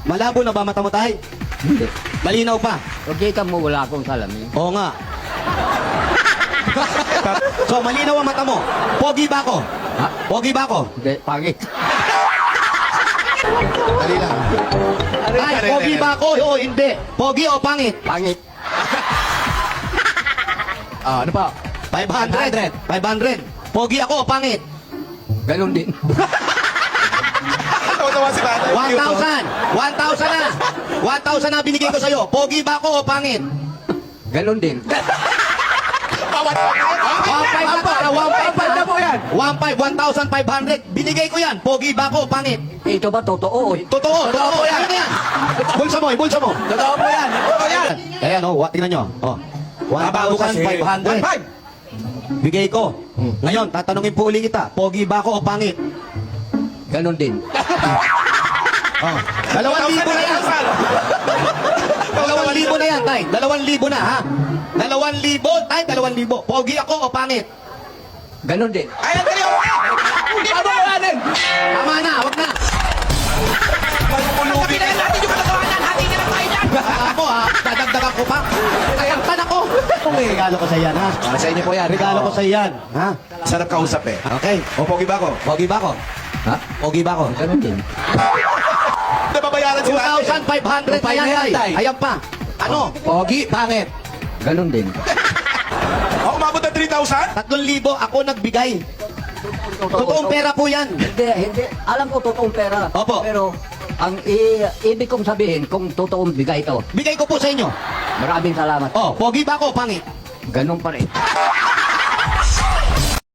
Malabo na ba mata mo, tay? Hindi. Malinaw pa? Pag kita mo, wala akong salamin. Oo nga. So, malinaw ang mata mo. Pogi ba ako? Ha? Pogi ba ako? Hindi, pangit. Dali lang. Ay, pogi ba ako? Oo, hindi. Pogi o pangit? Pangit. Ano pa? 500. 500. Pogi ako o pangit? Ganon din. Tawa-tawa si Tatay. 1,000. 1,000 na. 1,000 na binigay ko sa'yo. Pogi ba ako o pangit? Ganon din. 1,500 na to. 1,500 na po yan. 1,500. Binigay ko yan. Pogi ba ako o pangit? Ito ba totoo? Totoo. Totoo yan. Ano yan? Bulsa mo. Bulsa mo. Totoo po yan. Totoo yan. Ayan, tingnan nyo. 1,500. 1,500. Bigay ko. Ngayon, tatanungin po uli kita. Pogi ba ako o pangit? Ganon din. 2,000 na yan. 2,000 na yan, tay. 2,000 na, ha? 2,000, tay. 2,000. Pogi ako o pangit? Ganon din. Ay, ang dali ako. Hindi pa ba natin? Tama na, wag na. Magpulubi na natin yung katotohanan. Hati na lang tayo dyan. Ako, ha? Dadagdagan ko pa. Kakaktan ako. Regalo ko sa yan, ha? Para sa inyo po yan. Regalo ko sa yan, ha? Sarap kausap eh. Okay. O, pogi ba ako? Pogi ba ako? Ha? Pogi ba ako? Ganon din. Nababayaran si Tatay. 2,500 na yan, tay. Ayan pa. Ano? Pogi, pangit. Ganon din. Ako umabot ng 3,000? 3,000 ako nagbigay. Totoong pera po yan. Hindi. Alam ko totoong pera. Opo. Pero, ang ibig kong sabihin, kung totoong bigay ito, Bigay ko po sa inyo. maraming salamat. Oh, pogi ba ako o pangit? Ganon pa rin.